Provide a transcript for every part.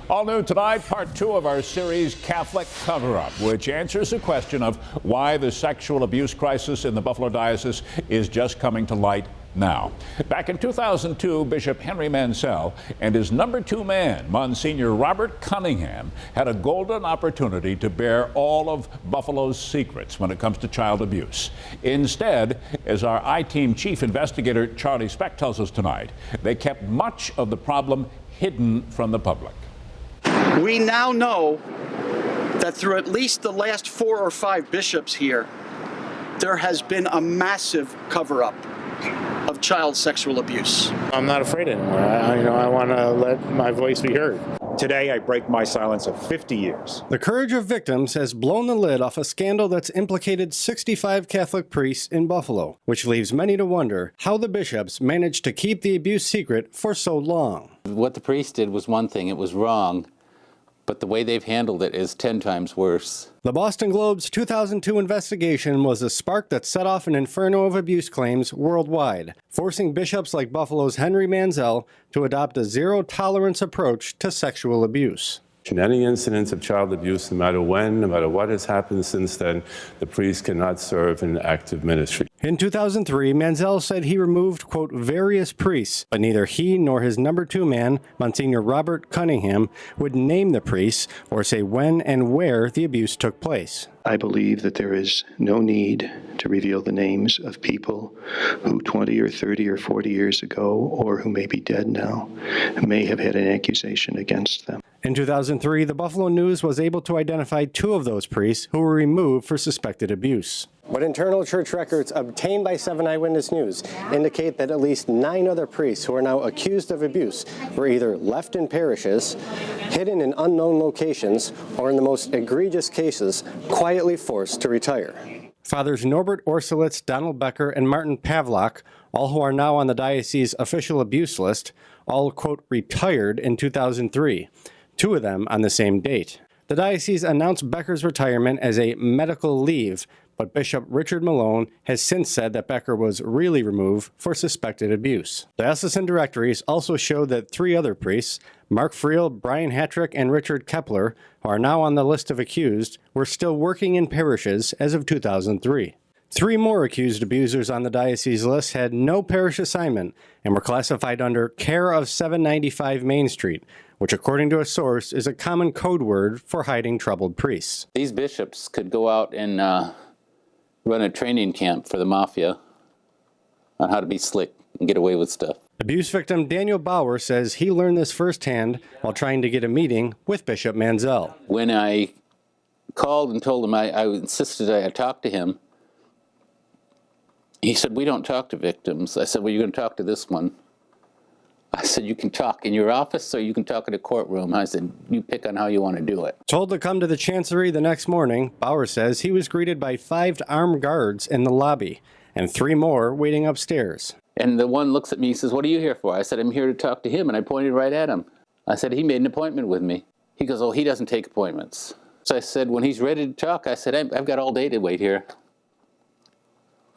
All new tonight, part 2 of our series, Catholic Cover-Up, which answers the question of why the sexual abuse crisis in the Buffalo Diocese is just coming to light now. Back in 2002, Bishop Henry Mansell and his number 2 man, Monsignor Robert Cunningham, had a golden opportunity to bear all of Buffalo's secrets when it comes to child abuse. Instead, as our I-Team chief investigator Charlie Speck tells us tonight, they kept much of the problem hidden from the public. We now know that through at least the last 4 or 5 bishops here, there has been a massive cover-up of child sexual abuse. I'm not afraid anymore. I want to let my voice be heard. Today, I break my silence of 50 years. The courage of victims has blown the lid off a scandal that's implicated 65 Catholic priests in Buffalo, which leaves many to wonder how the bishops managed to keep the abuse secret for so long. What the priest did was one thing, it was wrong. But the way they've handled it is 10 times worse. The Boston Globe's 2002 investigation was a spark that set off an inferno of abuse claims worldwide, forcing bishops like Buffalo's Henry Mansell to adopt a zero-tolerance approach to sexual abuse. Any incidents of child abuse, no matter when, no matter what has happened since then, the priest cannot serve in active ministry. In 2003, Mansell said he removed, quote, various priests, but neither he nor his number 2 man, Monsignor Robert Cunningham, would name the priests or say when and where the abuse took place. I believe that there is no need to reveal the names of people who 20 or 30 or 40 years ago, or who may be dead now, may have had an accusation against them. In 2003, the Buffalo News was able to identify 2 of those priests who were removed for suspected abuse. But internal church records obtained by 7 Eyewitness News indicate that at least 9 other priests who are now accused of abuse were either left in parishes, hidden in unknown locations, or in the most egregious cases, quietly forced to retire. Fathers Norbert Orselitz, Donald Becker, and Martin Pavlak, all who are now on the diocese's official abuse list, all, quote, retired in 2003, 2 of them on the same date. The diocese announced Becker's retirement as a medical leave, but Bishop Richard Malone has since said that Becker was really removed for suspected abuse. Diocesan directories also showed that 3 other priests, Mark Friel, Brian Hattrick, and Richard Kepler, who are now on the list of accused, were still working in parishes as of 2003. 3 more accused abusers on the diocese list had no parish assignment and were classified under care of 795 Main Street, which according to a source is a common code word for hiding troubled priests. These bishops could go out and run a training camp for the mafia on how to be slick and get away with stuff. Abuse victim Daniel Bauer says he learned this firsthand while trying to get a meeting with Bishop Mansell. When I called and told him I insisted I talk to him, he said, "We don't talk to victims." I said, "Well, you're going to talk to this one." I said, "You can talk in your office or you can talk in a courtroom." I said, "You pick on how you want to do it." Told to come to the chancery the next morning, Bauer says he was greeted by 5 armed guards in the lobby and 3 more waiting upstairs. And the one looks at me and says, "What are you here for?" I said, "I'm here to talk to him." And I pointed right at him. I said, "He made an appointment with me." He goes, "Oh, he doesn't take appointments." So I said, when he's ready to talk, I said, I've got all day to wait here.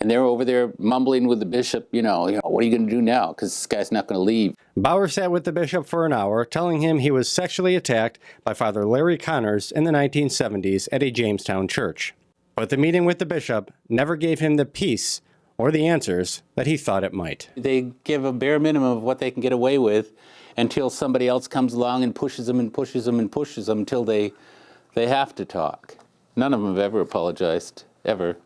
And they're over there mumbling with the bishop, you know, what are you going to do now? Because this guy's not going to leave. Bauer sat with the bishop for an hour, telling him he was sexually attacked by Father Larry Connors in the 1970s at a Jamestown church. But the meeting with the bishop never gave him the peace or the answers that he thought it might. They give a bare minimum of what they can get away with until somebody else comes along and pushes them and pushes them and pushes them until they have to talk. None of them have ever apologized, ever.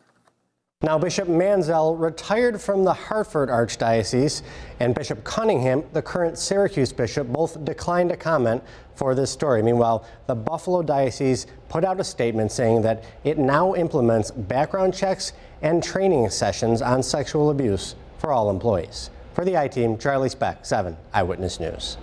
Now, Bishop Mansell retired from the Hartford Archdiocese, and Bishop Cunningham, the current Syracuse bishop, both declined to comment for this story. Meanwhile, the Buffalo Diocese put out a statement saying that it now implements background checks and training sessions on sexual abuse for all employees. For the I-Team, Charlie Speck, 7 Eyewitness News.